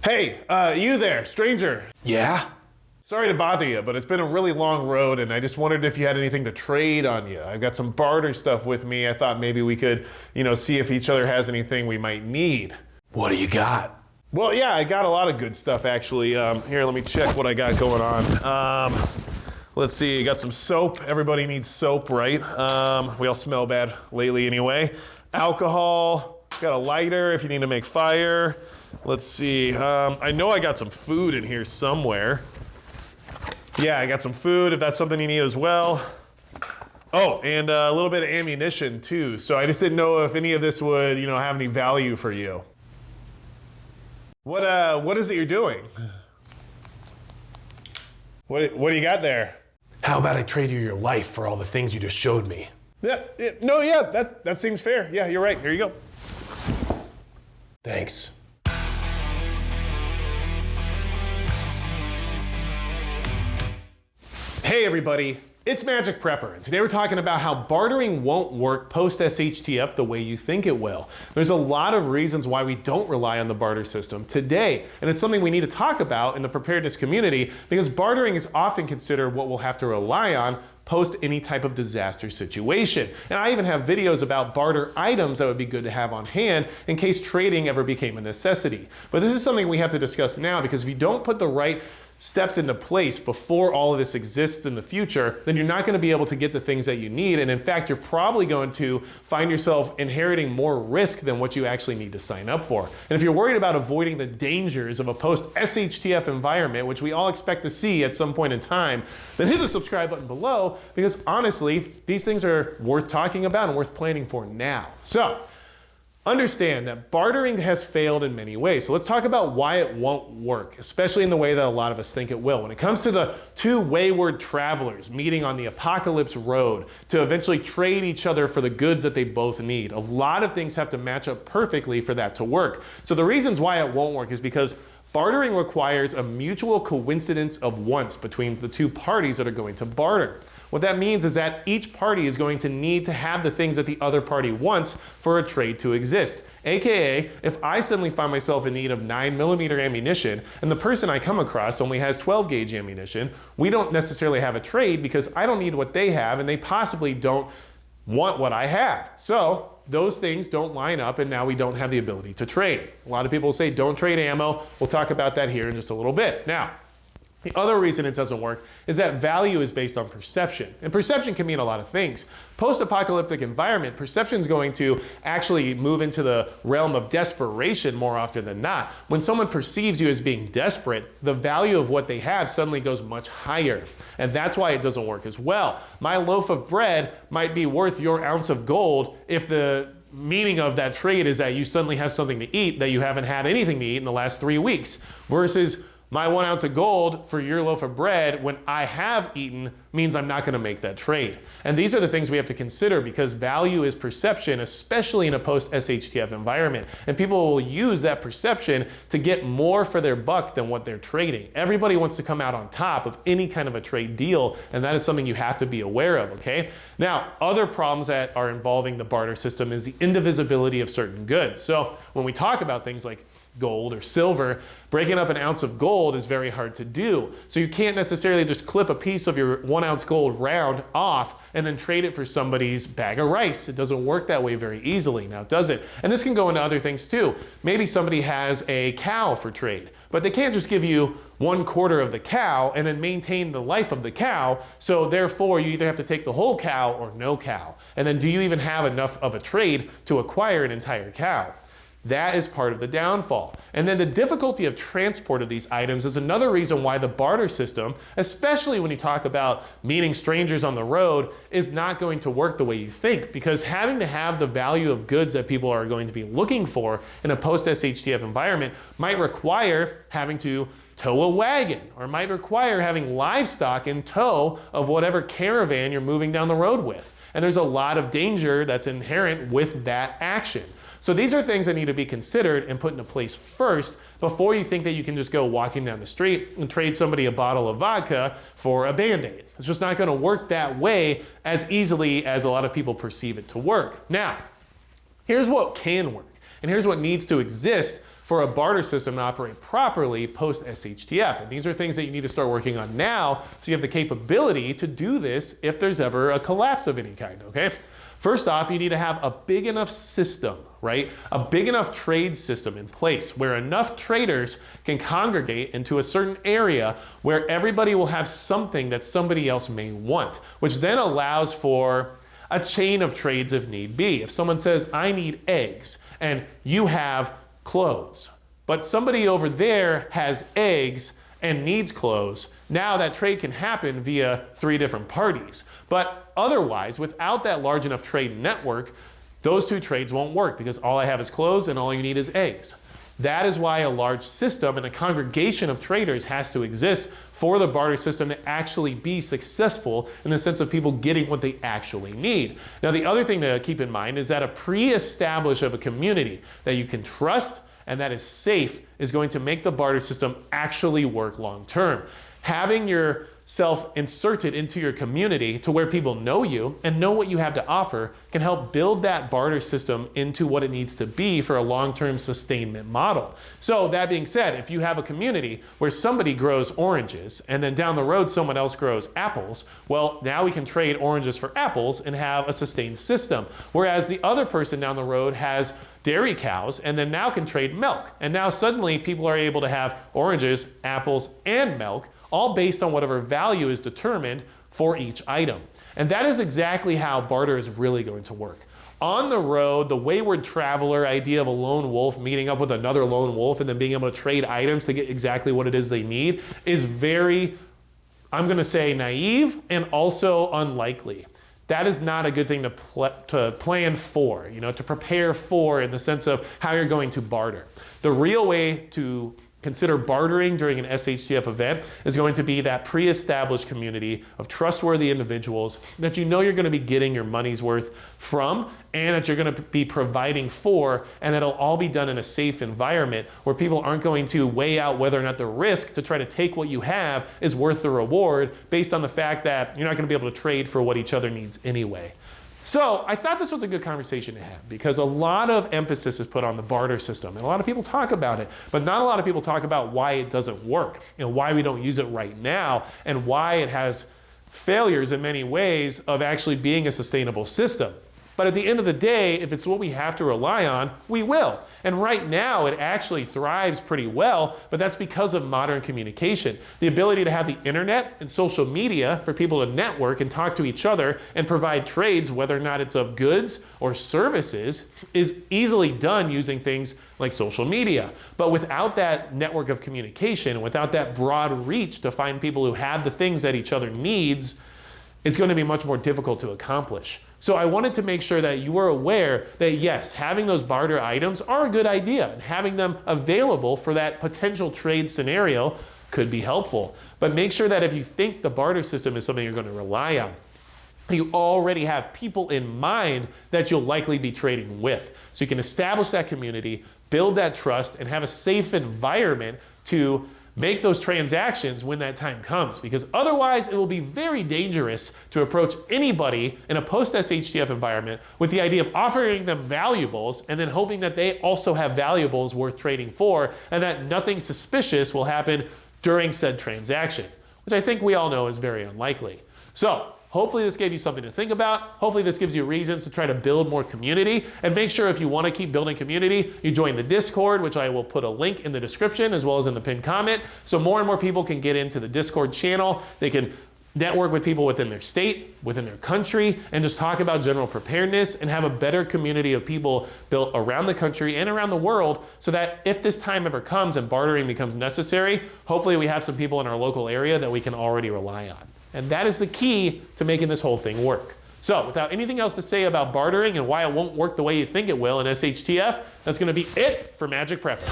Hey, you there, stranger. Yeah? Sorry to bother you, but it's been a really long road and I just wondered if you had anything to trade on you. I've got some barter stuff with me. I thought maybe we could, see if each other has anything we might need. What do you got? Well, yeah, I got a lot of good stuff actually. Here, let me check what I got going on. Let's see, I got some soap. Everybody needs soap, right? We all smell bad lately anyway. Alcohol, got a lighter if you need to make fire. Let's see, I know I got some food in here somewhere. Yeah, I got some food if that's something you need as well. Oh, and a little bit of ammunition too. So I just didn't know if any of this would, have any value for you. What is it you're doing? What do you got there? How about I trade you your life for all the things you just showed me? Yeah, that seems fair. Yeah, you're right. Here you go. Thanks. Hey everybody, it's Magic Prepper, and today we're talking about how bartering won't work post-SHTF the way you think it will. There's a lot of reasons why we don't rely on the barter system today, and it's something we need to talk about in the preparedness community because bartering is often considered what we'll have to rely on post any type of disaster situation. And I even have videos about barter items that would be good to have on hand in case trading ever became a necessity. But this is something we have to discuss now because if you don't put the right steps into place before all of this exists in the future, then you're not going to be able to get the things that you need. And in fact, you're probably going to find yourself inheriting more risk than what you actually need to sign up for. And if you're worried about avoiding the dangers of a post-SHTF environment, which we all expect to see at some point in time, then hit the subscribe button below because honestly, these things are worth talking about and worth planning for now. So, understand that bartering has failed in many ways. So let's talk about why it won't work, especially in the way that a lot of us think it will. When it comes to the two wayward travelers meeting on the apocalypse road to eventually trade each other for the goods that they both need, a lot of things have to match up perfectly for that to work. So the reasons why it won't work is because bartering requires a mutual coincidence of wants between the two parties that are going to barter. What that means is that each party is going to need to have the things that the other party wants for a trade to exist. AKA, if I suddenly find myself in need of 9mm ammunition and the person I come across only has 12 gauge ammunition, we don't necessarily have a trade because I don't need what they have and they possibly don't want what I have. So those things don't line up and now we don't have the ability to trade. A lot of people say don't trade ammo. We'll talk about that here in just a little bit. Now, the other reason it doesn't work is that value is based on perception. And perception can mean a lot of things. Post-apocalyptic environment, perception is going to actually move into the realm of desperation more often than not. When someone perceives you as being desperate, the value of what they have suddenly goes much higher. And that's why it doesn't work as well. My loaf of bread might be worth your ounce of gold if the meaning of that trade is that you suddenly have something to eat that you haven't had anything to eat in the last 3 weeks, versus my 1 ounce of gold for your loaf of bread when I have eaten means I'm not going to make that trade. And these are the things we have to consider because value is perception, especially in a post-SHTF environment. And people will use that perception to get more for their buck than what they're trading. Everybody wants to come out on top of any kind of a trade deal, and that is something you have to be aware of, okay? Now, other problems that are involving the barter system is the indivisibility of certain goods. So when we talk about things like gold or silver, breaking up an ounce of gold is very hard to do. So you can't necessarily just clip a piece of your 1 ounce gold round off and then trade it for somebody's bag of rice. It doesn't work that way very easily, now does it? And this can go into other things too. Maybe somebody has a cow for trade, but they can't just give you 1/4 of the cow and then maintain the life of the cow. So therefore you either have to take the whole cow or no cow. And then do you even have enough of a trade to acquire an entire cow? That is part of the downfall. And then the difficulty of transport of these items is another reason why the barter system, especially when you talk about meeting strangers on the road, is not going to work the way you think, because having to have the value of goods that people are going to be looking for in a post-SHTF environment might require having to tow a wagon, or might require having livestock in tow of whatever caravan you're moving down the road with. And there's a lot of danger that's inherent with that action. So these are things that need to be considered and put into place first before you think that you can just go walking down the street and trade somebody a bottle of vodka for a Band-Aid. It's just not going to work that way as easily as a lot of people perceive it to work. Now, here's what can work, and here's what needs to exist for a barter system to operate properly post SHTF. And these are things that you need to start working on now so you have the capability to do this if there's ever a collapse of any kind, okay? First off, you need to have a big enough system, right? A big enough trade system in place where enough traders can congregate into a certain area where everybody will have something that somebody else may want, which then allows for a chain of trades if need be. If someone says, I need eggs, and you have clothes, but somebody over there has eggs and needs clothes, now that trade can happen via 3 different parties. But otherwise, without that large enough trade network, those 2 trades won't work because all I have is clothes and all you need is eggs. That is why a large system and a congregation of traders has to exist for the barter system to actually be successful in the sense of people getting what they actually need. Now, the other thing to keep in mind is that a pre-establish of a community that you can trust and that is safe is going to make the barter system actually work long term. Having yourself inserted into your community to where people know you and know what you have to offer can help build that barter system into what it needs to be for a long-term sustainment model. So that being said, if you have a community where somebody grows oranges and then down the road someone else grows apples, well, now we can trade oranges for apples and have a sustained system. Whereas the other person down the road has dairy cows and then now can trade milk. And now suddenly people are able to have oranges, apples, and milk, all based on whatever value is determined for each item. And that is exactly how barter is really going to work. On the road, the wayward traveler idea of a lone wolf meeting up with another lone wolf and then being able to trade items to get exactly what it is they need is very, I'm going to say, naive and also unlikely. That is not a good thing to plan for, to prepare for in the sense of how you're going to barter. The real way to consider bartering during an SHTF event is going to be that pre-established community of trustworthy individuals that you know you're going to be getting your money's worth from and that you're going to be providing for, and that'll all be done in a safe environment where people aren't going to weigh out whether or not the risk to try to take what you have is worth the reward based on the fact that you're not going to be able to trade for what each other needs anyway. So I thought this was a good conversation to have because a lot of emphasis is put on the barter system and a lot of people talk about it, but not a lot of people talk about why it doesn't work and why we don't use it right now and why it has failures in many ways of actually being a sustainable system. But at the end of the day, if it's what we have to rely on, we will. And right now, it actually thrives pretty well, but that's because of modern communication. The ability to have the internet and social media for people to network and talk to each other and provide trades, whether or not it's of goods or services, is easily done using things like social media. But without that network of communication, without that broad reach to find people who have the things that each other needs, it's going to be much more difficult to accomplish. So I wanted to make sure that you are aware that yes, having those barter items are a good idea and having them available for that potential trade scenario could be helpful. But make sure that if you think the barter system is something you're going to rely on, you already have people in mind that you'll likely be trading with. So you can establish that community, build that trust, and have a safe environment to make those transactions when that time comes, because otherwise it will be very dangerous to approach anybody in a post-SHTF environment with the idea of offering them valuables and then hoping that they also have valuables worth trading for and that nothing suspicious will happen during said transaction, which I think we all know is very unlikely. So hopefully this gave you something to think about. Hopefully this gives you reasons to try to build more community. And make sure if you want to keep building community, you join the Discord, which I will put a link in the description as well as in the pinned comment. So more and more people can get into the Discord channel. They can network with people within their state, within their country, and just talk about general preparedness and have a better community of people built around the country and around the world so that if this time ever comes and bartering becomes necessary, hopefully we have some people in our local area that we can already rely on. And that is the key to making this whole thing work. So without anything else to say about bartering and why it won't work the way you think it will in SHTF, that's going to be it for Magic Prepper.